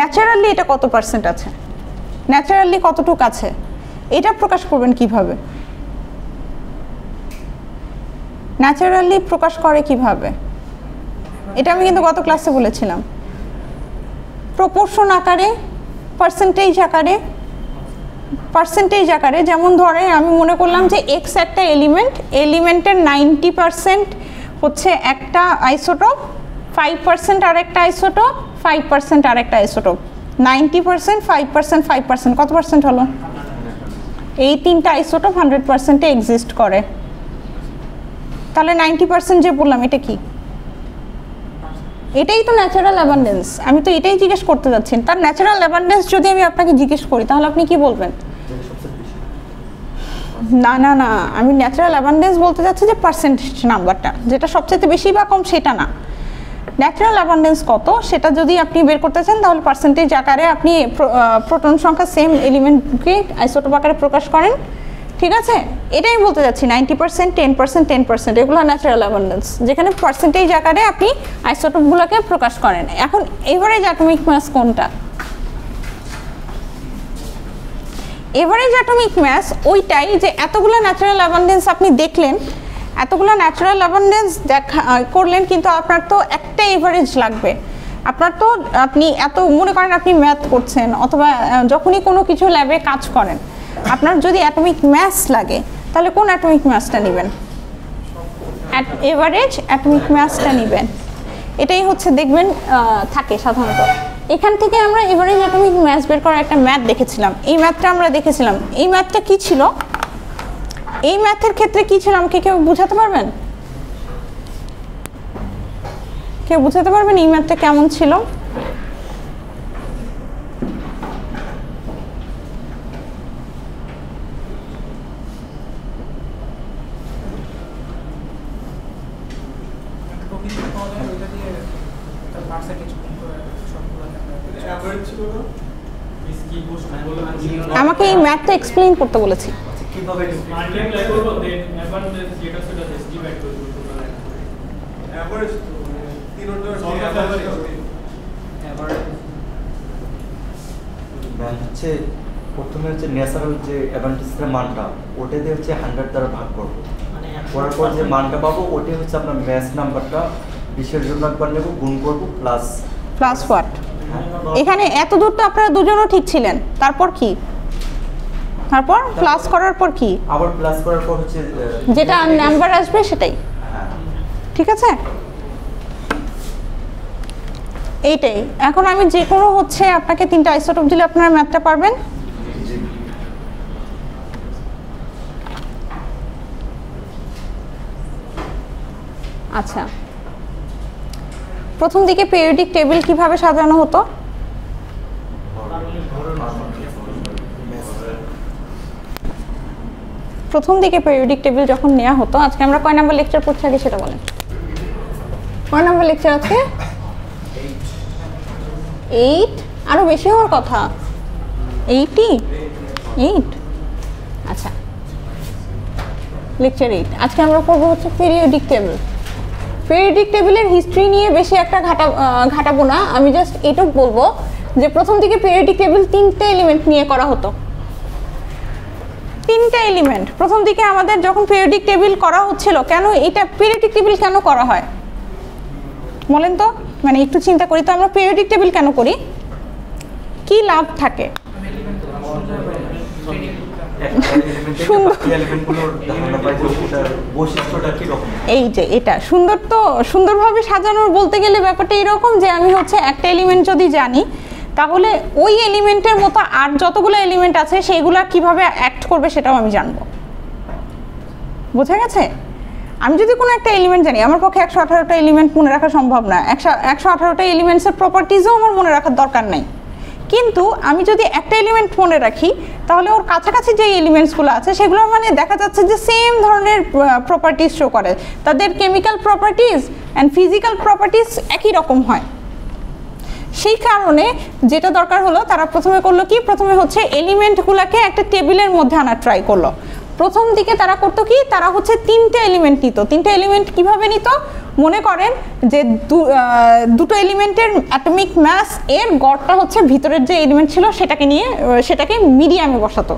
Naturally এটা কত percent আছে, ন্যাচারালি কতটুকু আছে, এটা প্রকাশ করবেন কিভাবে? ন্যাচারালি প্রকাশ করে কিভাবে? এটা আমি কিন্তু গত ক্লাসে বলেছিলাম, প্রপোর্শন আকারে, পার্সেন্টেজ আকারে। পার্সেন্টেজ আকারে যেমন ধরে আমি মনে করলাম যে এক্স একটা এলিমেন্টের 90% হচ্ছে একটা আইসোটোপ, 5% আর একটা আইসোটোপ, 5% আর একটা আইসোটোপ। 90%, 5%, 5% কত পার্সেন্ট হলো? এই তিনটা আইসোটোপ 100%-এ এক্সিস্ট করে। তাহলে 90% যে বললাম এটা কি? এটাই তো ন্যাচারাল অ্যাবান্ডেন্স। আমি তো এটাই জিজ্ঞেস করতে যাচ্ছি। তার ন্যাচারাল অ্যাবান্ডেন্স যদি আমি আপনাকে জিজ্ঞেস করি তাহলে আপনি কি বলবেন? না না না, আমি ন্যাচারাল অ্যাবান্ডেন্স বলতে যাচ্ছি যে পার্সেন্টেজ নাম্বারটা, যেটা সবচেয়ে বেশি বা কম সেটা না। ন্যাচারাল অ্যাবান্ডেন্স কত সেটা যদি আপনি বের করতে চান তাহলে পার্সেন্টেজ আকারে আপনি প্রোটন সংখ্যা সেম এলিমেন্টকে আইসোটোপ আকারে প্রকাশ করেন, ঠিক আছে? এটাই বলতে যাচ্ছি 90%, 10%, 10% এগুলো ন্যাচারাল অ্যাবান্ডেন্স, যেখানে পার্সেন্টেজ আকারে আপনি আইসোটোপগুলোকে প্রকাশ করেন। এখন এভারেজ অ্যাটমিক মাস কোনটা? এভারেজ অ্যাটমিক মাস ওইটাই যে এতগুলো ন্যাচারাল অ্যাবান্ডেন্স আপনি দেখলেন, এতগুলো ন্যাচারাল অ্যাবান্ডেন্স দেখা করলেন, কিন্তু আপনার তো একটা এভারেজ লাগবে। আপনার তো আপনি এত মনে করেন আপনি ম্যাথ করছেন অথবা যখনই কোনো কিছু ল্যাবে কাজ করেন, আপনার যদি অ্যাটমিক মাস লাগে তাহলে কোন অ্যাটমিক মাসটা নেবেন? এভারেজ অ্যাটমিক মাসটা নেবেন। এটাই হচ্ছে দেখবেন থাকে সাধারণত। এখান থেকে আমরা এভারেজ অ্যাটমিক মাস বের করার একটা ম্যাথ দেখেছিলাম। এই ম্যাথটা আমরা দেখেছিলাম। এই ম্যাথটা কি ছিল? এই ম্যাথের ক্ষেত্রে কি ছিল আমাকে কেউ বুঝাতে পারবেন? কেউ বুঝাতে পারবেন এই ম্যাথটা কেমন ছিল? আমাকে এই ম্যাথটা এক্সপ্লেইন করতে বলেছি। কিভাবে মাল্টিপ্লাই করব দেন অ্যাভারেজ যেটা সেটা ডিভাইড করব টোটাল অ্যাভারেজ তিনটা অ্যাভারেজ মান হচ্ছে প্রথমে হচ্ছে ন্যাচারাল যে অ্যাডভান্টেজের মানটা ওটা দিয়ে হচ্ছে 100 দ্বারা ভাগ করব, মানে করার পর যে মানটা পাবো ওটাই হচ্ছে আপনার ম্যাথ নাম্বারটা 20 এর জন্য একবার নেব, গুণ করব প্লাস হোয়াট। এখানে এত দূর তো আপনারা দুজনও ঠিক ছিলেন, তারপর কি? তারপর প্লাস করার পর কি? আবার প্লাস করার পর হচ্ছে যেটা নাম্বার আসবে সেটাই, ঠিক আছে? এইটাই। এখন আমি যে কোনো হচ্ছে আপনাকে তিনটা আইসোটোপ দিলে আপনারা ম্যাথটা পারবেন? আচ্ছা, প্রথম দিকে পিরিয়ডিক টেবিল কিভাবে সাজানো হতো? প্রথম দিকে পিরিয়ডিক টেবিল যখন নেওয়া হতো, আজকে আমরা কয় নাম্বার লেকচার পড়ছি আগে সেটা বলেন। কয় নাম্বার লেকচার আজকে? 8। আরো বেশি হওয়ার কথা, 88। আচ্ছা, লেকচার 8 আজকে আমরা পড়বো হচ্ছে পিরিয়ডিক টেবিল। পিরিয়ডিক টেবিলের হিস্ট্রি নিয়ে বেশি একটা ঘাটাবো না, আমি জাস্ট এটুকু বলবো যে প্রথম দিকে পিরিয়ডিক টেবিল 3টে এলিমেন্ট নিয়ে করা হতো। 3টে এলিমেন্ট প্রথম দিকে আমাদের যখন পিরিয়ডিক টেবিল করা হচ্ছিল, কেন এটা পিরিয়ডিক টেবিল কেন করা হয় বলেন তো? মানে একটু চিন্তা করি তো, আমরা পিরিয়ডিক টেবিল কেন করি? কি লাভ থাকে? এই যে এটা সুন্দর, তো সুন্দরভাবে সাজানোর বলতে গেলে ব্যাপারটা এরকম যে আমি হচ্ছে একটা এলিমেন্ট যদি জানি তাহলে ওই এলিমেন্টের মতো আর যতগুলো এলিমেন্ট আছে সেইগুলো কিভাবে অ্যাক্ট করবে সেটাও আমি জানবো। বোঝা গেছে? আমি যদি কোনো একটা এলিমেন্ট জানি, আমার পক্ষে 118টা এলিমেন্ট মনে রাখা সম্ভব না, 118টা এলিমেন্টসের প্রপার্টিজও আমার মনে রাখার দরকার নেই। কিন্তু আমি যদি একটা এলিমেন্ট মনে রাখি তাহলে ওর কাছাকাছি যে এলিমেন্টসগুলো আছে সেগুলো মানে দেখা যাচ্ছে যে সেম ধরনের প্রপার্টিজ শো করে, তাদের chemical properties and physical properties একই রকম হয়। সেই কারণে যেটা দরকার হলো, তারা প্রথমে করলো কি, প্রথমে হচ্ছে এলিমেন্টগুলোকে একটা টেবিলের মধ্যে আনার ট্রাই করলো। প্রথম দিকে তারা করতো কি, তারা হচ্ছে 3টে এলিমেন্ট নিত। 3টে এলিমেন্ট কিভাবে নিত, মনে করেন যে দুটো এলিমেন্টের অ্যাটমিক মাস এর গড়টা হচ্ছে ভিতরের যে এলিমেন্ট ছিল সেটাকে নিয়ে সেটাকে মিডিয়ামে বসাতো।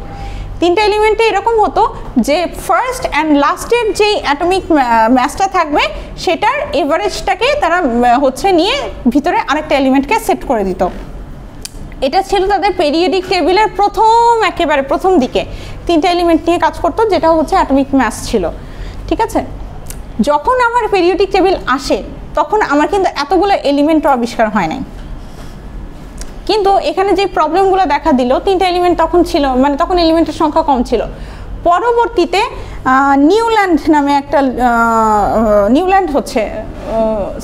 3টে এলিমেন্টে এরকম হতো যে ফার্স্ট অ্যান্ড লাস্টের যেই অ্যাটমিক ম্যাসটা থাকবে সেটার এভারেজটাকে তারা হচ্ছে নিয়ে ভিতরে আরেকটা এলিমেন্টকে সেট করে দিত। এটা ছিল তাদের পেরিয়ডিক টেবিলের একেবারে প্রথম দিকে 3টে এলিমেন্ট নিয়ে কাজ করতো, যেটা হচ্ছে অ্যাটমিক ম্যাস ছিল। ঠিক আছে, যখন আমার পেরিয়ডিক টেবিল আসে তখন আমার কিন্তু এতগুলো এলিমেন্টও আবিষ্কার হয় নাই। কিন্তু এখানে যে প্রবলেমগুলো দেখা দিল, 3টে এলিমেন্ট তখন ছিল, মানে তখন এলিমেন্টের সংখ্যা কম ছিল। পরবর্তীতে নিউল্যান্ড নামে একটা নিউল্যান্ড হচ্ছে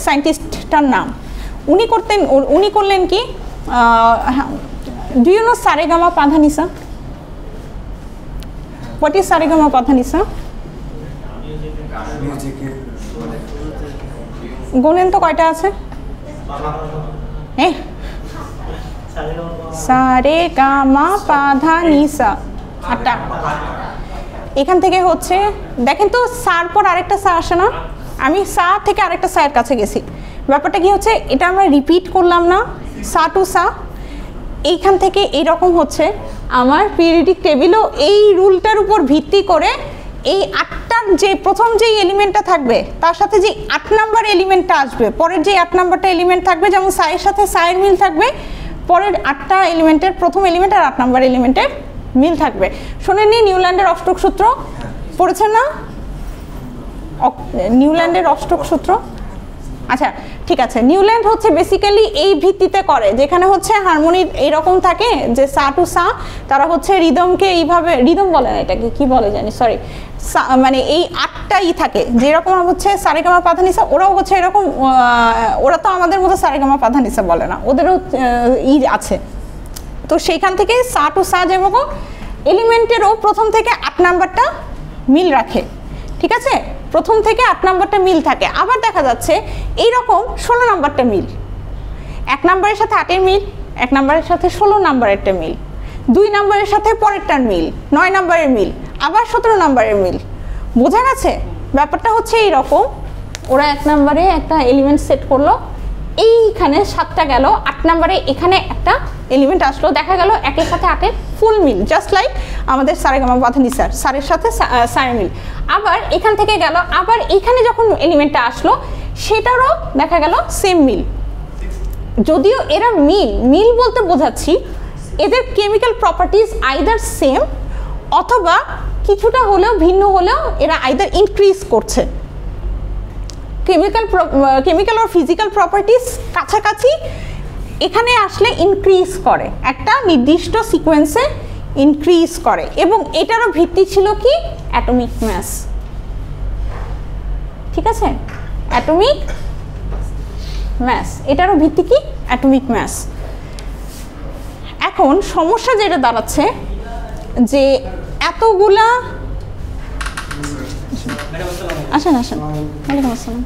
সায়েন্টিস্টটার নাম, উনি করলেন কি, do you know saregama padhanisa? What is saregama padhanisa? গুনেন তো কয়টা আছে? হ্যাঁ, সারে গামা পাধা নিসা, 8টা। এখান থেকে হচ্ছে দেখেন তো, সার পর আরেকটা সা আসে না, আমি সা থেকে আরেকটা সায়ের কাছে গেছি। ব্যাপারটা কি হচ্ছে, এটা আমরা রিপিট করলাম না, সা টু সা। এইখান থেকে এইরকম হচ্ছে আমার পিরিয়ডিক টেবিলও এই রুলটার উপর ভিত্তি করে এই 8টার যে প্রথম যেই এলিমেন্টটা থাকবে তার সাথে যে 8 নাম্বার এলিমেন্টটা আসবে, পরের যে 8 নাম্বারটা এলিমেন্ট থাকবে, যেমন সায়ের সাথে সায়ের মিল থাকবে, পরের 8টা এলিমেন্টের প্রথম এলিমেন্ট আর 8 নাম্বার এলিমেন্টের মিল থাকবে। শোনেননি নিউল্যান্ডের অষ্টক সূত্র পড়েছেন না? নিউল্যান্ডের অষ্টক সূত্র, আচ্ছা ঠিক আছে। নিউল্যান্ড হচ্ছে বেসিক্যালি এই ভিত্তিতে করে, যেখানে হচ্ছে হারমোনি এইরকম থাকে যে সা টু সা, তারা হচ্ছে রিদমকে এইভাবে, রিদম বলে না, এটাকে কি বলে জানি, সরি, মানে এই 8টাই থাকে, যেরকম হচ্ছে সারেগামা পাধানিসা, ওরাও হচ্ছে এরকম, ওরা তো আমাদের মতো সারেগামা পাধানিসা বলে না, ওদেরও আছে। তো সেইখান থেকে সা টু সা যেরকম এলিমেন্টেরও প্রথম থেকে 8 নাম্বারটা মিল রাখে। ঠিক আছে, প্রথম থেকে 8 নাম্বারটা মিল থাকে। আবার দেখা যাচ্ছে এইরকম 16 নাম্বারটা মিল, 1 নাম্বারের সাথে 8-এর মিল, 1 নাম্বারের সাথে 16 নাম্বারেরটা মিল, 2 নাম্বারের সাথে পরেরটার মিল, 9 নাম্বারের মিল, আবার 17 নাম্বারের মিল। বোঝা গেছে? ব্যাপারটা হচ্ছে এইরকম, ওরা 1 নাম্বারে একটা এলিমেন্ট সেট করলো, এইখানে 7টা গেল, 8 নাম্বারে এখানে একটা এলিমেন্ট আসলো, দেখা গেল 1-এর সাথে 8-এর ফুল মিল, জাস্ট লাইক আমাদের সারেগামা পাধানিসার সারের সাথে সারের মিল। আবার এখান থেকে গেল, আবার এখানে যখন এলিমেন্টটা আসলো সেটারও দেখা গেল সেম মিল। যদিও এরা মিল বলতে বোঝাচ্ছি এদের কেমিক্যাল প্রপার্টিজ আইদার সেম অথবা কিছুটা হলেও ভিন্ন হলেও এরা আইদার ইনক্রিজ করছে। কেমিক্যাল আর ফিজিক্যাল প্রপার্টিজ কাছাকাছি, এখানে আসলে ইনক্রিজ করে, একটা নির্দিষ্ট সিকোয়েন্সে ইনক্রিজ করে, এবং এটারও ভিত্তি ছিল কি, অ্যাটমিক ম্যাস। ঠিক আছে, অ্যাটমিক ম্যাস, এটারও ভিত্তি কি, অ্যাটমিক ম্যাস। এখন সমস্যা যেটা দাঁড়াচ্ছে যে এতগুলা, আসেন আসেন, ওয়ালাইকুম আসসালাম,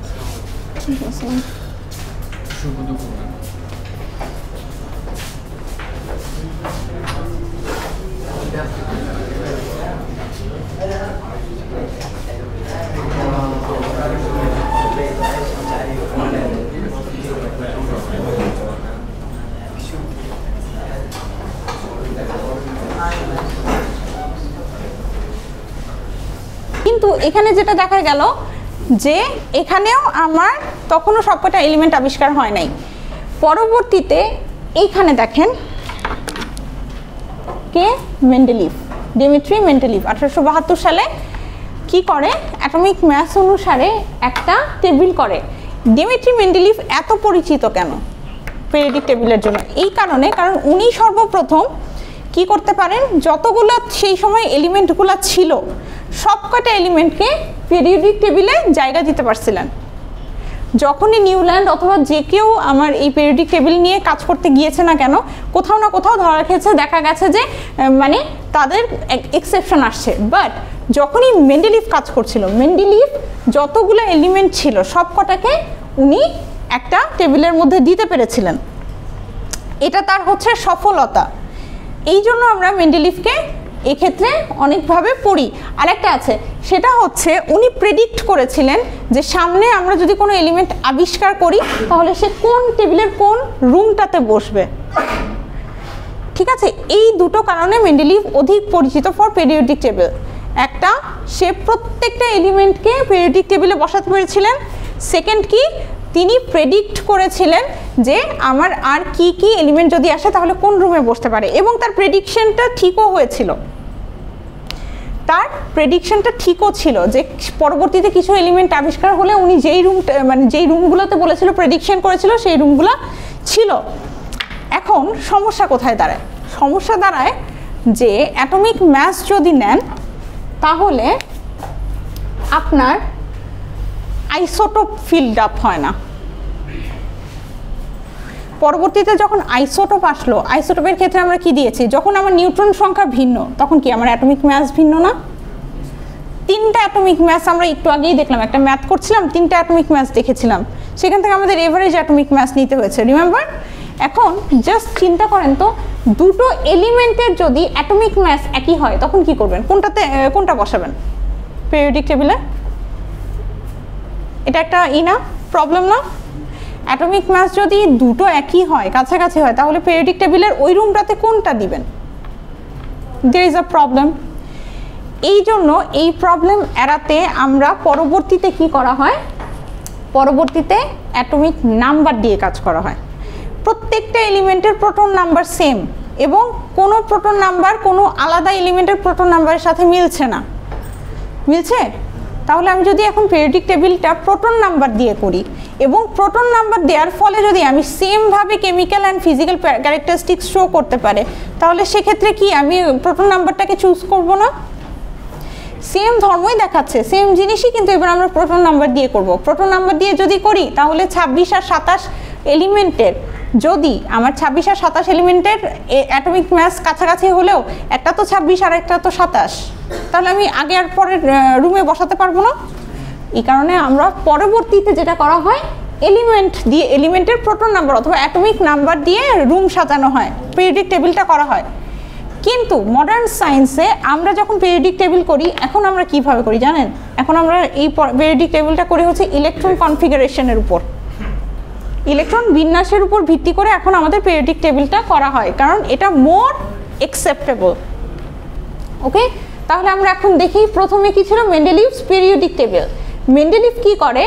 কিন্তু এখানে যেটা দেখা গেল যে এখানেও আমার তখনও সবকটা এলিমেন্ট আবিষ্কার হয় নাই। পরবর্তীতে এইখানে দেখেন কে, মেন্ডেলিভ, ডিমিট্রি মেন্ডেলিভ 1872 সালে কি করে, অ্যাটমিক ম্যাস অনুসারে একটা টেবিল করে। ডিমিট্রি মেন্ডেলিভ এত পরিচিত কেন পেরিয়ডিক টেবিলের জন্য? এই কারণে, কারণ উনি সর্বপ্রথম কি করতে পারেন, যতগুলো সেই সময় এলিমেন্টগুলো ছিল সবকটা এলিমেন্টকে পেরিয়ডিক টেবিলে জায়গা দিতে পারছিলেন। যখনই নিউল্যান্ড অথবা যে কেউ আমার এই পেরিয়ডিক টেবিল নিয়ে কাজ করতে গিয়েছে না কেন, কোথাও না কোথাও ধরা খেয়েছে, দেখা গেছে যে মানে তাদের এক্সেপশন আসছে। বাট যখনই মেন্ডেলিভ কাজ করছিল, মেন্ডেলিভ যতগুলো এলিমেন্ট ছিল সবকটাকে উনি একটা টেবিলের মধ্যে দিতে পেরেছিলেন। এটা তার হচ্ছে সফলতা। এই জন্য আমরা মেন্ডেলিভকে এক্ষেত্রে অনেকভাবে পড়ি। আরেকটা আছে, সেটা হচ্ছে উনি প্রেডিক্ট করেছিলেন যে সামনে আমরা যদি কোনো এলিমেন্ট আবিষ্কার করি তাহলে সে কোন টেবিলের কোন রুমটাতে বসবে। ঠিক আছে, এই দুটো কারণে মেন্ডেলিভ অধিক পরিচিত ফর পিরিয়ডিক টেবিল। একটা, সে প্রত্যেকটা এলিমেন্টকে পিরিয়ডিক টেবিলে বসাতে পেরেছিলেন। সেকেন্ড কি, তিনি প্রেডিক্ট করেছিলেন যে আমার আর কি কি এলিমেন্ট যদি আসে তাহলে কোন রুমে বসতে পারে, এবং তার প্রেডিকশনটা ঠিকও হয়েছিল। তার প্রেডিকশনটা ঠিকও ছিল যে পরবর্তীতে কিছু এলিমেন্ট আবিষ্কার হলে উনি যেই রুমগুলোতে বলেছিল, প্রেডিকশন করেছিল, সেই রুমগুলো ছিল। এখন সমস্যা কোথায় দাঁড়ায়? সমস্যা দাঁড়ায় যে অ্যাটমিক ম্যাস যদি নেন তাহলে আপনার আইসোটোপ ফিল্ড আপ হয় না। পরবর্তীতে যখন আইসোটোপ আসলো, আইসোটোপের ক্ষেত্রে আমরা কি দিয়েছি, যখন আমার নিউট্রন সংখ্যা ভিন্ন তখন কি আমার অ্যাটমিক ম্যাস ভিন্ন না? 3টা অ্যাটমিক ম্যাস আমরা একটু আগেই দেখলাম, একটা ম্যাথ করছিলাম, 3টা অ্যাটমিক ম্যাস দেখেছিলাম, সেখান থেকে আমাদের এভারেজ অ্যাটমিক ম্যাস নিতে হয়েছে, রিমেম্বার? এখন জাস্ট চিন্তা করেন তো, দুটো এলিমেন্টের যদি অ্যাটমিক ম্যাস একই হয় তখন কি করবেন? কোনটা বসাবেন পিরিয়ডিক টেবিলে? এটা একটা প্রবলেম না? অ্যাটমিক ম্যাস যদি দুটো একই হয়, কাছাকাছি হয়, তাহলে পিরিয়ডিক টেবিলের ওই রুমটাতে কোনটা দিবেন? There is a problem. এই জন্য এই প্রবলেম এড়াতে আমরা পরবর্তীতে কি করা হয়, পরবর্তীতে অ্যাটমিক নাম্বার দিয়ে কাজ করা হয়। প্রত্যেকটা এলিমেন্টের প্রোটন নাম্বার সেম, এবং কোনো প্রোটন নাম্বার কোনো আলাদা এলিমেন্টের প্রোটন নাম্বারের সাথে মিলছে না। মিলছে? তাহলে আমি যদি এখন পিরিয়ডিক টেবিলটা প্রোটন নাম্বার দিয়ে করি, এবং প্রোটন নাম্বার দেওয়ার ফলে যদি আমি সেমভাবে chemical and physical characteristics show করতে পারে, তাহলে সেক্ষেত্রে কি আমি প্রোটন নাম্বারটাকে চুজ করব না? সেম ধর্মই দেখাচ্ছে, সেম জিনিসই, কিন্তু এবার আমরা প্রোটন নাম্বার দিয়ে করব। প্রোটন নাম্বার দিয়ে যদি করি তাহলে 26 আর 27 এলিমেন্টের, যদি আমার 26 আর 27 এলিমেন্টের অ্যাটমিক ম্যাস কাছাকাছি হলেও একটা তো 26 আর একটা তো 27, তাহলে আমি আগে আর পরের রুমে বসাতে পারবো না। এই কারণে আমরা পরবর্তীতে যেটা করা হয়, এলিমেন্ট দিয়ে, এলিমেন্টের প্রোটন নাম্বার অথবা অ্যাটমিক নাম্বার দিয়ে রুম সাজানো হয়, পিরিয়ডিক টেবিলটা করা হয়। কিন্তু মডার্ন সায়েন্সে আমরা যখন পিরিয়ডিক টেবিল করি, এখন আমরা কিভাবে করি জানেন? এখন আমরা এই পিরিয়ডিক টেবিলটা করি হচ্ছে ইলেকট্রন কনফিগারেশনের উপর, ইলেকট্রন বিন্যাসের উপর ভিত্তি করে এখন আমাদের পিরিয়ডিক টেবিলটা করা হয়, কারণ এটা মোর অ্যাকসেপ্টেবল। ওকে, তাহলে আমরা এখন দেখি প্রথমে কি ছিল, মেন্ডেলিভস পিরিয়ডিক টেবিল। মেন্ডেলিভ কি করে,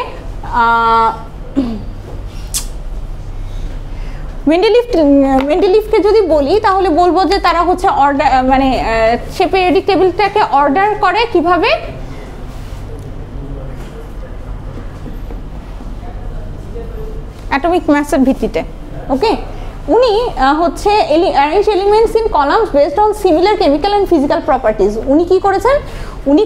মেন্ডেলিভকে যদি বলি তাহলে বলবো যে তারা হচ্ছে অর্ডার, মানে সে পিরিয়ডিক টেবিলটাকে অর্ডার করে কিভাবে, অ্যাটমিক ম্যাসের ভিত্তিতে। ওকে, উনি হচ্ছে arrange elements in columns based on similar chemical and physical properties. উনি কি করেছেন, উনি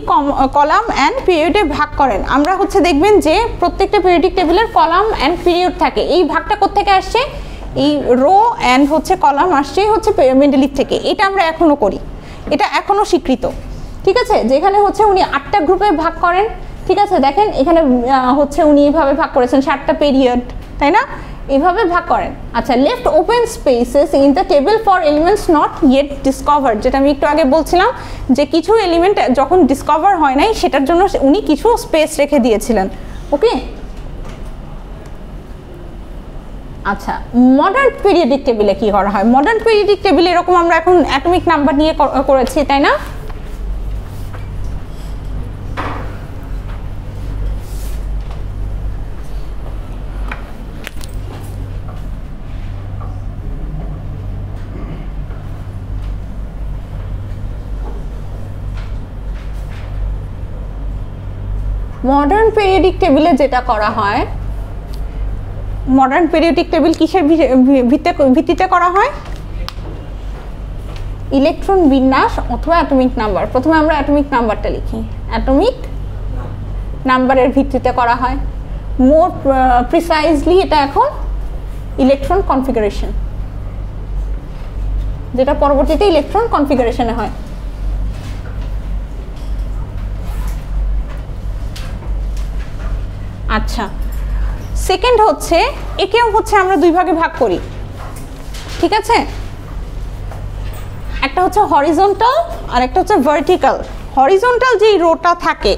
কলাম অ্যান্ড পিরিয়ডে ভাগ করেন। আমরা হচ্ছে দেখবেন যে প্রত্যেকটা পিরিয়ডিক টেবিলের কলাম অ্যান্ড পিরিয়ড থাকে। এই ভাগটা কোত্থেকে আসছে, এই রো অ্যান্ড হচ্ছে কলাম আসছে হচ্ছে মেন্ডেলিভ থেকে। এটা আমরা এখনও করি, এটা এখনও স্বীকৃত। ঠিক আছে, যেখানে হচ্ছে উনি 8টা গ্রুপে ভাগ করেন। ঠিক আছে, দেখেন এখানে হচ্ছে উনি এইভাবে ভাগ করেছেন 7টা পিরিয়ড, তাই না? এইভাবে ভাগ করেন। আচ্ছা, left open spaces in the table for elements not yet discovered, যেটা আমি একটু আগে বলছিলাম যে কিছু এলিমেন্ট যখন ডিসকভার হয় নাই সেটার জন্য উনি কিছু স্পেস রেখে দিয়েছিলেন। ওকে, আচ্ছা, মডার্ন পিরিয়ডিক টেবিলে কি করা হয়? মডার্ন পিরিয়ডিক টেবিল এরকম আমরা এখন অ্যাটমিক নাম্বার নিয়ে করেছি, তাই না? মডার্ন পিরিয়ডিক টেবিলে যেটা করা হয়, মডার্ন পিরিয়ডিক টেবিল কিসের ভিত্তিতে করা হয়? ইলেকট্রন বিন্যাস অথবা অ্যাটমিক নাম্বার। প্রথমে আমরা অ্যাটমিক নাম্বারটা লিখি, অ্যাটমিক নাম্বারের ভিত্তিতে করা হয়। মোর প্রিসাইজলি এটা এখন ইলেকট্রন কনফিগারেশন, যেটা পরবর্তীতে ইলেকট্রন কনফিগারেশনে হয়। আচ্ছা, সেকেন্ড হচ্ছে একেও হচ্ছে আমরা দুই ভাগে ভাগ করি। ঠিক আছে, একটা হচ্ছে হরিজন্টাল আর একটা হচ্ছে ভার্টিক্যাল। হরিজন্টাল যেই রোটা থাকে,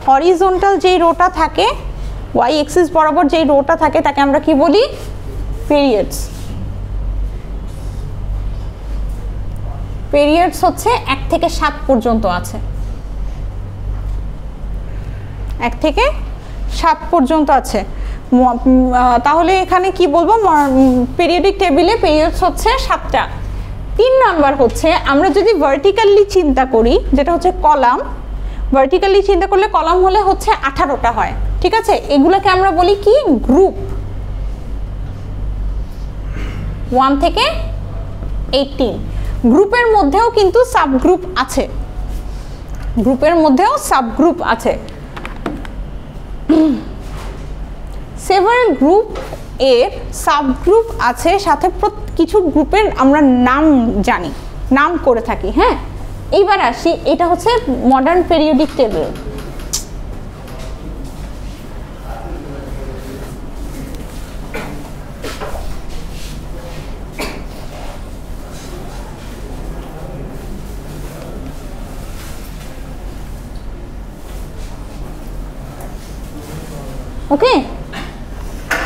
হরিজন্টাল যেই রোটা থাকে, ওয়াই এক্সিস বরাবর যেই রোটা থাকে তাকে আমরা কি বলি? পিরিয়ডস। পিরিয়ডস হচ্ছে 1 থেকে 7 পর্যন্ত আছে, 1 থেকে 7 পর্যন্ত আছে। তাহলে এখানে কি বলবো? পিরিয়ডিক টেবিলে পিরিয়ডস হচ্ছে 7টা। 3 নাম্বার হচ্ছে আমরা যদি ভার্টিক্যালি চিন্তা করি, যেটা হচ্ছে কলাম, ভার্টিক্যালি চিন্তা করলে কলাম হলে হচ্ছে 18টা হয়, ঠিক আছে? এগুলোকে আমরা বলি কি? গ্রুপ। 1 থেকে 18। গ্রুপের মধ্যেও কিন্তু সাবগ্রুপ আছে, গ্রুপের মধ্যেও সাবগ্রুপ আছে। সেভারাল গ্রুপ এর সাবগ্রুপ আছে, সাথে কিছু গ্রুপের আমরা নাম জানি, নাম করে থাকি। হ্যাঁ, এইবার আসি, এটা হচ্ছে মডার্ন পিরিয়ডিক টেবিল। ওকে,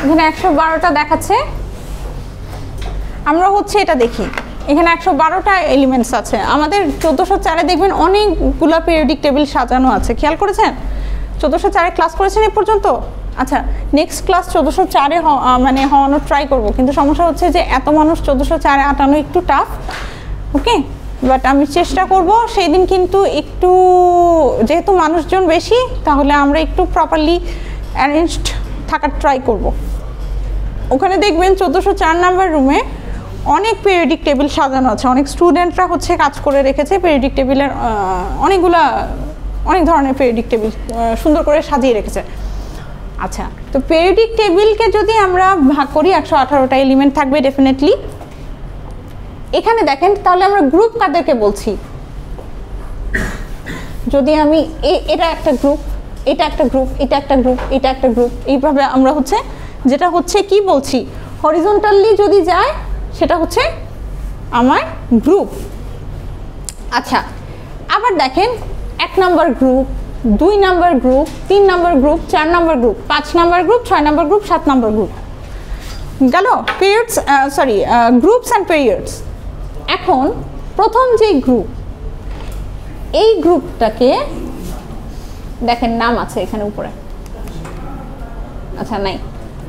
এখানে 112টা দেখাচ্ছে। আমরা হচ্ছে এটা দেখি, এখানে 112টা এলিমেন্টস আছে। আমাদের 1404-এ দেখবেন অনেকগুলো পিরিয়ডিক টেবিল সাজানো আছে, খেয়াল করেছেন? 1404-এ ক্লাস করেছেন এ পর্যন্ত? আচ্ছা, নেক্সট ক্লাস 1404-এ মানে হওয়ানোর ট্রাই করব, কিন্তু সমস্যা হচ্ছে যে এত মানুষ 1404-এ আটানো একটু টাফ। ওকে, বাট আমি চেষ্টা করব সেই দিন, কিন্তু একটু যেহেতু মানুষজন বেশি, তাহলে আমরা একটু প্রপারলি অ্যারেঞ্জড থাকার ট্রাই করব। ওখানে দেখবেন 1404 নাম্বার রুমে অনেক পিরিয়ডিক টেবিল সাজানো আছে, অনেক স্টুডেন্টরা হচ্ছে কাজ করে রেখেছে পিরিয়ডিক টেবিলের, অনেক ধরনের পিরিয়ডিক টেবিল সুন্দর করে সাজিয়ে রেখেছে। আচ্ছা, তো পিরিয়ডিক টেবিলকে যদি আমরা ভাগ করি, 118টা এলিমেন্ট থাকবে ডেফিনেটলি। এখানে দেখেন, তাহলে আমরা গ্রুপ কাদেরকে বলছি? যদি আমি এটা একটা গ্রুপ, এটা একটা গ্রুপ, এটা একটা গ্রুপ, এটা একটা গ্রুপ, এইভাবে আমরা হচ্ছে যেটা হচ্ছে কি বলছি, হরিজন্টালি যদি যায় সেটা হচ্ছে আমার গ্রুপ। আচ্ছা, আবার দেখেন 1 number group, 2 number group, 3 number group, 4 number group, 5 number group, 6 number group, 7 number group গেল। Periods, groups and periods. এখন প্রথম যে গ্রুপ, এই গ্রুপটাকে দেখেন নাম আছে এখানে উপরে। আচ্ছা, নাই,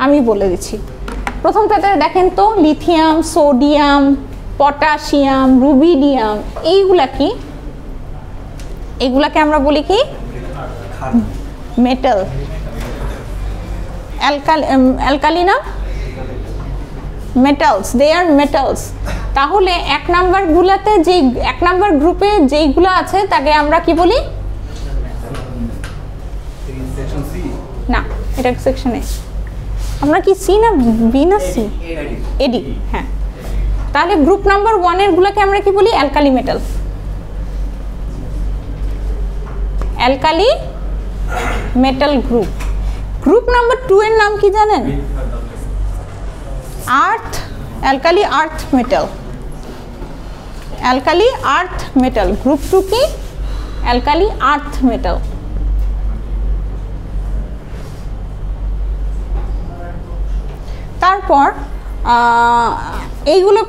আমি বলে দিচ্ছি। প্রথমটাতে দেখেন তো, লিথিয়াম, সোডিয়াম, পটাশিয়াম, রুবিডিয়াম, এইগুলা কি? এগুলাকে আমরা বলি কি? মেটাল। অ্যালকালি না? মেটালস, দে আর মেটালস। তাহলে 1 নাম্বার গুলাতে, যে 1 নাম্বার গ্রুপে যেইগুলো আছে তাকে আমরা কি বলি? না, এটা সেকশন এ। আমরা কি সি না বি না সি? এডি। হ্যাঁ, তাহলে গ্রুপ নাম্বার 1 এর গুলাকে আমরা কি বলি? Alkali metal. Alkali metal group. Group number 2 এর নাম কি জানেন? Earth, alkali earth metal. Alkali earth metal. Group 2 কি? Alkali earth metal. তারপর এইগুলো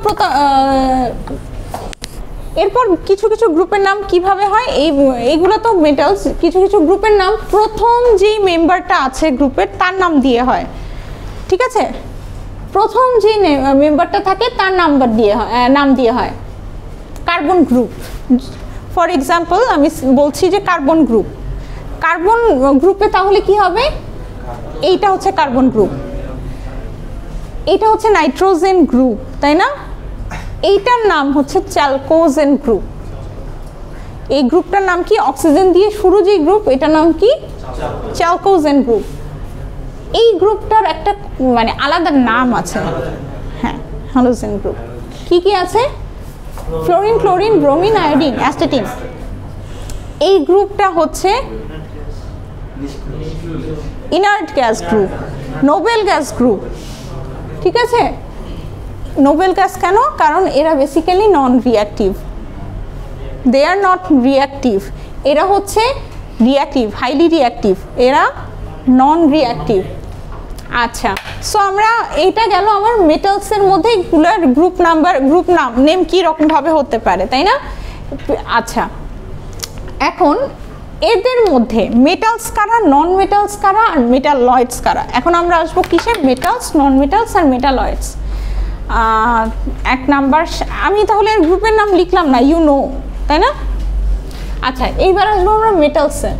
এরপর কিছু কিছু গ্রুপের নাম কিভাবে হয়, এইগুলো তো মেটালস। কিছু কিছু গ্রুপের নাম প্রথম যেই মেম্বারটা আছে গ্রুপের তার নাম দিয়ে হয়, ঠিক আছে? প্রথম যে মেম্বারটা থাকে তার নাম দিয়ে হয়। কার্বন গ্রুপ, ফর এক্সাম্পল আমি বলছি যে কার্বন গ্রুপ। কার্বন গ্রুপে তাহলে কি হবে? এইটা হচ্ছে কার্বন গ্রুপ, এটা হচ্ছে নাইট্রোজেন গ্রুপ, তাই না? এইটার নাম হচ্ছে চ্যালকোজেন গ্রুপ। এই গ্রুপটার নাম কি? অক্সিজেন দিয়ে শুরু যে গ্রুপ, এটার নাম কি? Chalcogen group. এই গ্রুপটার একটা মানে আলাদা নাম আছে। হ্যাঁ, হ্যালোজেন গ্রুপ। কি কি আছে? Fluorine, chlorine, bromine, iodine, astatine. এই গ্রুপটা হচ্ছে inert gas group, noble gas group, ঠিক আছে? নোবেল গ্যাস কেন? কারণ এরা basically non reactive. They are not reactive, এরা হচ্ছে রিঅ্যাক্টিভ, হাইলি রিঅ্যাক্টিভ, এরা নন রিঅ্যাক্টিভ। আচ্ছা, সো আমরা এইটা গেল আমার মেটালসের মধ্যে এগুলোর গ্রুপ নেম কী রকমভাবে হতে পারে, তাই না? আচ্ছা, এখন এদের মধ্যে মেটালস কারা, নন মেটালস কারা, আর মেটালয়েডস কারা। এখন আমরা আসবো কিসে? মেটালস, নন মেটালস আর মেটালয়েডস। 1 নাম্বার, আমি তাহলে গ্রুপের নাম লিখলাম না, ইউ নো, তাই না? আচ্ছা, এইবার আসবো আমরা মেটালসে।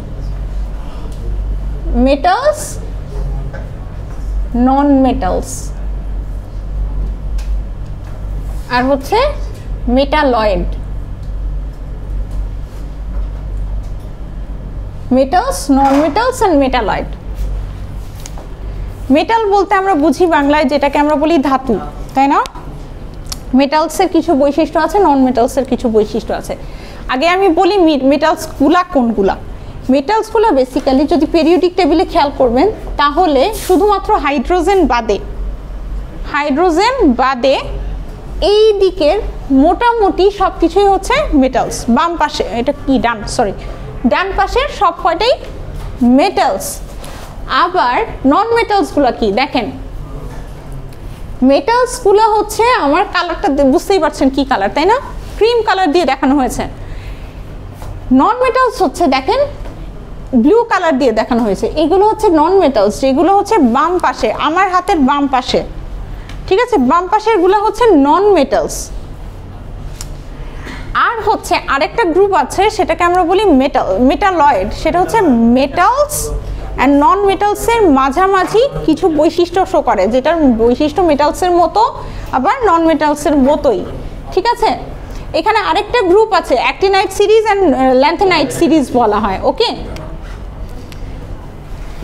মেটালস, নন মেটালস, আর হচ্ছে metalloid. Metals, non metals and metalloid. Metal বলতে আমরা বুঝি বাংলায় যেটাকে আমরা বলি ধাতু, তাই না? মেটালসের কিছু বৈশিষ্ট্য আছে, নন মেটালসের কিছু বৈশিষ্ট্য আছে। আগে আমি বলি মেটালসগুলা কোনগুলা। মেটালসগুলো বেসিক্যালি যদি পিরিয়ডিক টেবিলে খেয়াল করবেন তাহলে শুধুমাত্র হাইড্রোজেন বাদে এই দিকের মোটামুটি সব কিছুই হচ্ছে মেটালস। বাম পাশে এটা কি ডান পাশের সব কয়টাই মেটালস। আবার নন মেটালসগুলো কি দেখেন, মেটালসগুলো হচ্ছে আমার কালারটা বুঝতেই পারছেন কি কালার, তাই না? ক্রিম কালার দিয়ে দেখানো হয়েছে। নন মেটালস হচ্ছে দেখেন ব্লু কালার দিয়ে দেখানো হয়েছে। এগুলো হচ্ছে নন মেটালস, যেগুলো হচ্ছে বাম পাশে, আমার হাতের বাম পাশে, ঠিক আছে? বাম পাশের গুলো হচ্ছে নন মেটালস। আর হচ্ছে আরেকটা গ্রুপ আছে, সেটাকে আমরা বলি মেটালয়েড। সেটা হচ্ছে মেটালস অ্যান্ড নন মেটালসের মাঝামাঝি কিছু বৈশিষ্ট্য শো করে, যেটার বৈশিষ্ট্য মেটালসের মতো আবার নন মেটালসের মতোই, ঠিক আছে? এখানে আরেকটা গ্রুপ আছে, actinide series and lanthanide series বলা হয়। ওকে,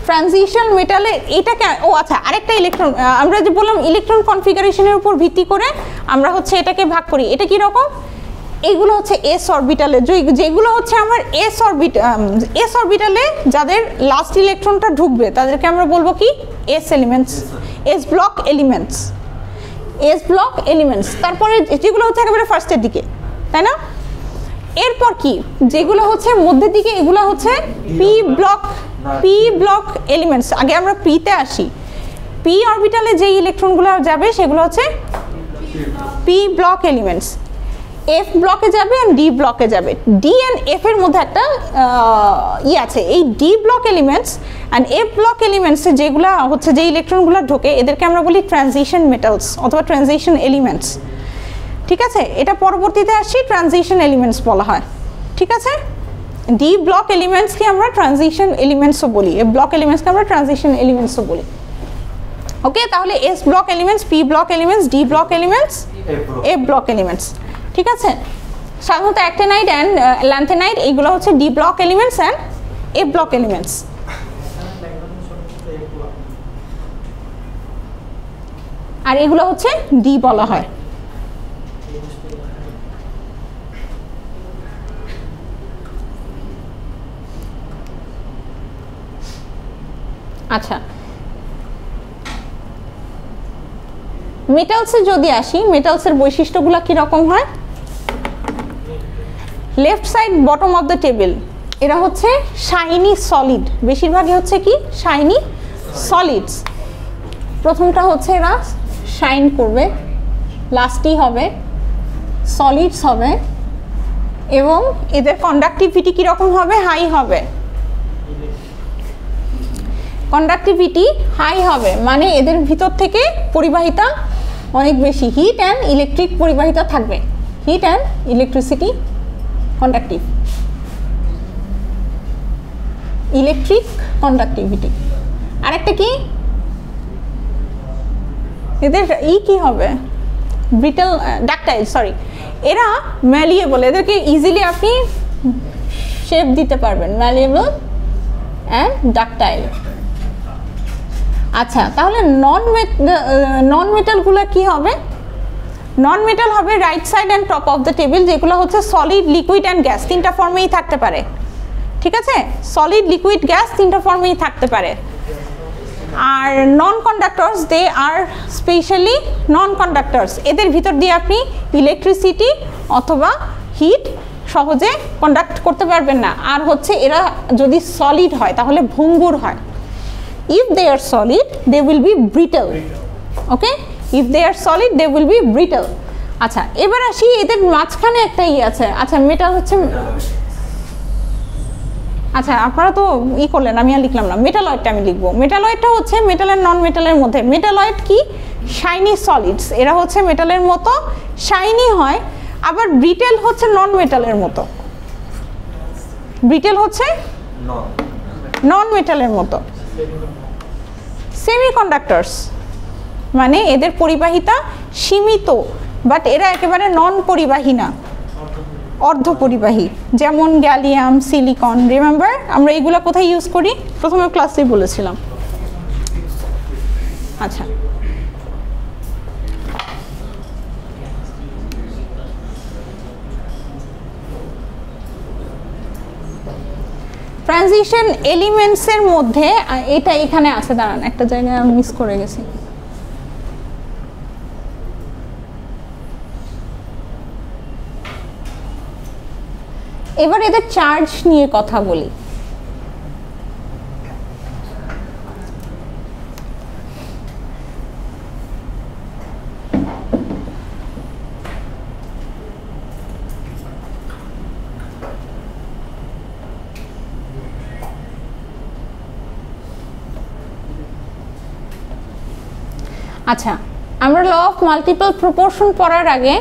ট্রানজিশন মেটালে এটাকে, ও আচ্ছা, আরেকটা ইলেকট্রন, আমরা যে বললাম ইলেকট্রন কনফিগারেশনের উপর ভিত্তি করে আমরা হচ্ছে এটাকে ভাগ করি। এটা কি রকম? এগুলো হচ্ছে এস অরবিটালে, যেগুলো হচ্ছে আমার এস অরবিটালে যাদের লাস্ট ইলেকট্রনটা ঢুকবে তাদেরকে আমরা বলবো কি? S elements, S block elements, S block elements. তারপরে যেগুলো হচ্ছে একেবারে ফার্স্টের দিকে, তাই না? এরপর কি যেগুলো হচ্ছে মধ্যের দিকে, এগুলো হচ্ছে পি ব্লক এলিমেন্টস। আগে আমরা পিতে আসি। পি অরবিটালে যে ইলেকট্রনগুলো যাবে সেগুলো হচ্ছে পি ব্লক এলিমেন্টস। এফ ব্লকে যাবে আর ডি ব্লকে যাবে। ডি অ্যান্ড এফ এর মধ্যে একটা আছে, এই D block elements and F block এলিমেন্টসে যেগুলো হচ্ছে যে ইলেকট্রনগুলো ঢোকে এদেরকে আমরা বলি ট্রানজিশন মেটালস অথবা ট্রানজিশন এলিমেন্টস, ঠিক আছে? এটা পরবর্তীতে আসি ট্রানজিশন এলিমেন্টস বলা হয়, ঠিক আছে? ডি ব্লক এলিমেন্টসকে আমরা ট্রানজিশন এলিমেন্টসও বলি, এফ ব্লক এলিমেন্টসকে আমরা ট্রানজিশন এলিমেন্টসও বলি। ওকে, তাহলে S block elements, P block elements, D block elements, F block elements, ঠিক আছে? সাধারণত অ্যাক্টিনাইট অ্যান্ড ল্যান্থেনাইট এইগুলো হচ্ছে D block elements and F block elements. আর এগুলো হচ্ছে ডি বলা হয়। আচ্ছা, মেটালসে যদি আসি, মেটালসের বৈশিষ্ট্যগুলো কীরকম হয়? Left side bottom of the table এরা হচ্ছে শাইনি সলিড, বেশিরভাগই হচ্ছে কি শাইনি সলিডস। প্রথমটা হচ্ছে এরা শাইন করবে, লাস্টই হবে সলিডস হবে, এবং এদের কন্ডাক্টিভিটি কীরকম হবে? হাই হবে। কন্ডাক্টিভিটি হাই হবে মানে এদের ভিতর থেকে পরিবাহিতা অনেক বেশি, হিট অ্যান্ড ইলেকট্রিক পরিবাহিতা থাকবে, heat and electricity conductive, electric conductivity. আরেকটা কি এদের কি হবে? ব্রিটেল ডাকটাইল, সরি, এরা ম্যালিয়েবল, এদেরকে ইজিলি আপনি শেপ দিতে পারবেন, ম্যালিয়েবল অ্যান্ড ডাকটাইল। আচ্ছা, তাহলে নন মেটালগুলো কি হবে? নন মেটাল হবে right side and top of the table, যেগুলো হচ্ছে সলিড, লিকুইড অ্যান্ড গ্যাস, তিনটা ফর্মেই থাকতে পারে, ঠিক আছে? সলিড, লিকুইড, গ্যাস তিনটা ফর্মেই থাকতে পারে। আর নন কন্ডাক্টরস, দে আর স্পেশালি নন কন্ডাক্টরস, এদের ভিতর দিয়ে আপনি ইলেকট্রিসিটি অথবা হিট সহজে কন্ডাক্ট করতে পারবেন না। আর হচ্ছে এরা যদি সলিড হয় তাহলে ভঙ্গুর হয়। If they are solid they will be brittle. Okay, if they are solid they will be brittle. আচ্ছা, এবার আসি এদের মাঝখানে একটা আছে। আচ্ছা, মেটাল হচ্ছে, আচ্ছা আপনারা তো করলেন, আমি আর লিখলাম না। মেটালয়েডটা আমি লিখবো। মেটালয়েডটা হচ্ছে মেটালের নন মেটালের মধ্যে। মেটালয়েড কি? Shiny solids. এরা হচ্ছে মেটালের মতো শাইনি হয়। আবার ব্রিটেল হচ্ছে নন মেটালের মতো। ব্রিটেল হচ্ছে নন মেটালের মতো। সেমিকন্ডাক্টরস মানে এদের পরিবাহিতা সীমিত, বাট এরা একেবারে নন পরিবাহী না, অর্ধ পরিবাহী। যেমন গ্যালিয়াম, সিলিকন। রিমেম্বার আমরা এগুলো কোথায় ইউজ করি? প্রথমে ক্লাসেই বলেছিলাম। আচ্ছা, ট্রানজিশন এলিমেন্টসের মধ্যে এটা এখানে আছে, দাঁড়ান একটা জায়গায় আমি মিস করে গেছি। এবার এদের চার্জ নিয়ে কথা বলি। আচ্ছা, আমরা ল অফ মাল্টিপল প্রপোর্শন পড়ার আগে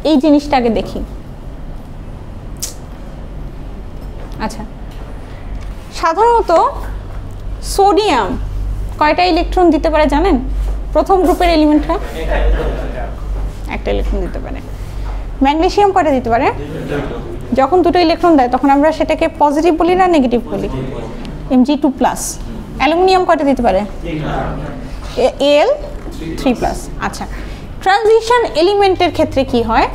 এই জিনিসটাকে দেখি। আচ্ছা, সাধারণত সোডিয়াম কয়টা ইলেকট্রন দিতে পারে জানেন? প্রথম গ্রুপের এলিমেন্টরা একটা ইলেকট্রন দিতে পারে। ম্যাগনেসিয়াম কয়টা দিতে পারে? যখন দুটো ইলেকট্রন দেয় তখন আমরা সেটাকে পজিটিভ বলি না নেগেটিভ বলি? Mg2+। অ্যালুমিনিয়াম কয়টা দিতে পারে? Al3+। আচ্ছা, ট্রানজিশন এলিমেন্টের ক্ষেত্রে কি হয়?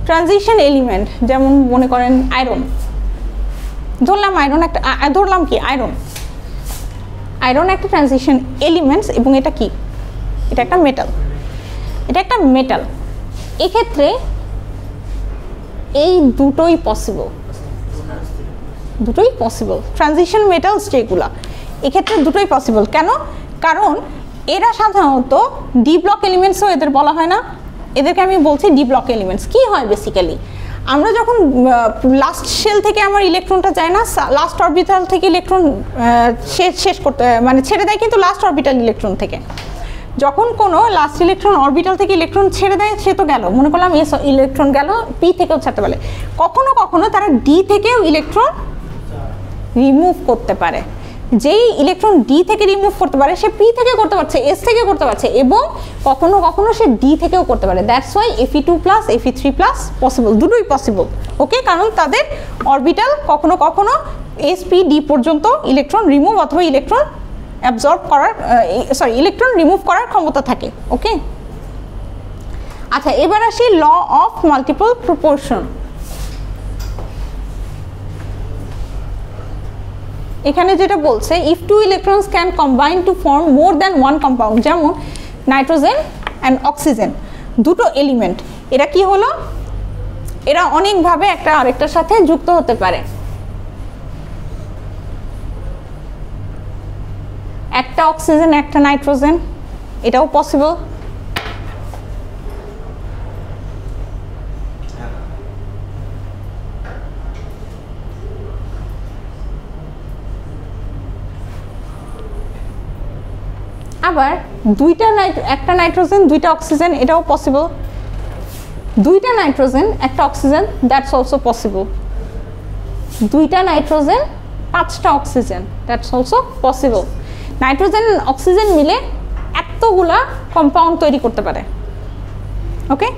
ট্রানজিশন এলিমেন্ট যেমন মনে করেন আয়রন, ধরলাম আয়রন একটা, ধরলাম কি আয়রন, আয়রন একটা ট্রানজিশন এলিমেন্টস এবং এটা কি? এটা একটা মেটাল। এটা একটা মেটাল। এক্ষেত্রে এই দুটোই পসিবল, দুটোই পসিবল। ট্রানজিশন মেটালস যেগুলা এক্ষেত্রে দুটোই পসিবল। কেন? কারণ এরা সাধারণত ডি ব্লক এলিমেন্টসও এদের বলা হয় না, এদেরকে আমি বলছি ডি ব্লক এলিমেন্টস। কি হয় বেসিক্যালি, আমরা যখন লাস্ট শেল থেকে আমার ইলেকট্রনটা যায় না, লাস্ট অরবিটাল থেকে ইলেকট্রন শেষ করতে মানে ছেড়ে দেয়, কিন্তু লাস্ট অরবিটাল ইলেকট্রন থেকে যখন কোনো লাস্ট ইলেকট্রন অরবিটাল থেকে ইলেকট্রন ছেড়ে দেয়, সে তো গেল, মনে করলাম এস ইলেকট্রন গেল, পি থেকেও ছাড়তে পারে। কখনো কখনো তারা ডি থেকেও ইলেকট্রন রিমুভ করতে পারে। যেই ইলেকট্রন ডি থেকে রিমুভ করতে পারে সে পি থেকে করতে পারছে, এস থেকে করতে পারছে, এবং কখনো কখনো সে ডি থেকেও করতে পারে। That's why Fe2+, Fe3+ possible, দুটোই পসিবল। ওকে, কারণ তাদের অরবিটাল কখনো কখনো sp-d পর্যন্ত ইলেকট্রন রিমুভ অথবা ইলেকট্রন অ্যাবজর্ব করার ইলেকট্রন রিমুভ করার ক্ষমতা থাকে। ওকে, আচ্ছা এবার আসি ল অফ মাল্টিপল প্রপোর্শন। এখানে যেটা বলছে, if two electrons can combine to form more than one compound, যেমন নাইট্রোজেন অ্যান্ড অক্সিজেন, দুটো এলিমেন্ট, এরা কি হলো, এরা অনেকভাবে একটা আরেকটার সাথে যুক্ত হতে পারে। একটা অক্সিজেন একটা নাইট্রোজেন, এটাও পসিবল। আবার একটা নাইট্রোজেন দুইটা অক্সিজেন, এটাও পসিবল। দুইটা নাইট্রোজেন একটা অক্সিজেন, দ্যাটস অলসো পসিবল। দুইটা নাইট্রোজেন পাঁচটা oxygen, that's also possible. Nitrogen oxygen মিলে এতগুলা কম্পাউন্ড তৈরি করতে পারে। ওকে,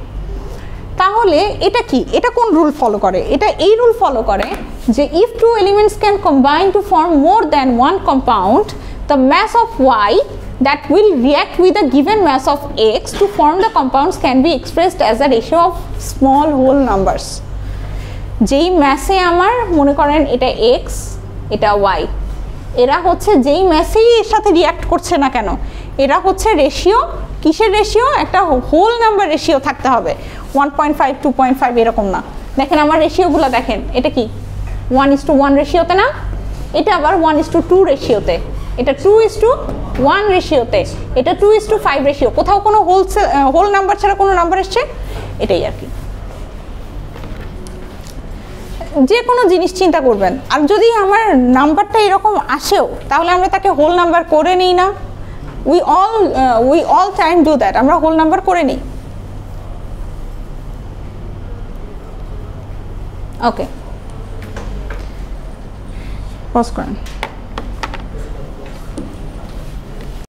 তাহলে এটা কি, এটা কোন রুল ফলো করে? এটা এই রুল ফলো করে যে if two elements can combine to form more than one compound, the mass of Y that will react with a given mass of X to form the compounds can be expressed as a ratio of small whole numbers. যেই ম্যাসে আমার মনে করেন এটা X এটা Y, এরা হচ্ছে যেই ম্যাসেই এর সাথে রিয়াক্ট করছে না কেন, এরা হচ্ছে রেশিও, কিসের রেশিও? একটা হোল নাম্বার রেশিও থাকতে হবে, 1.5 2.5 এরকম না, দেখেন আমার রেশিওগুলো দেখেন, এটা কি 1:1 রেশিওতে না, এটা আবার 1:2 রেশিওতে, এটা 2:1 রেশিওতে, এটা 2:5 রেশিও। কোথাও কোনো হোল নাম্বার ছাড়া কোনো নাম্বার এসছে, এটাই আর কি। যে কোনো জিনিস চিন্তা করবেন, আর যদি আমার নাম্বারটা এরকম আসেও তাহলে আমরা তাকে হোল নাম্বার করে নিই না? We all time do that, আমরা হোল নাম্বার করে নিই। ওকে, পজ করেন।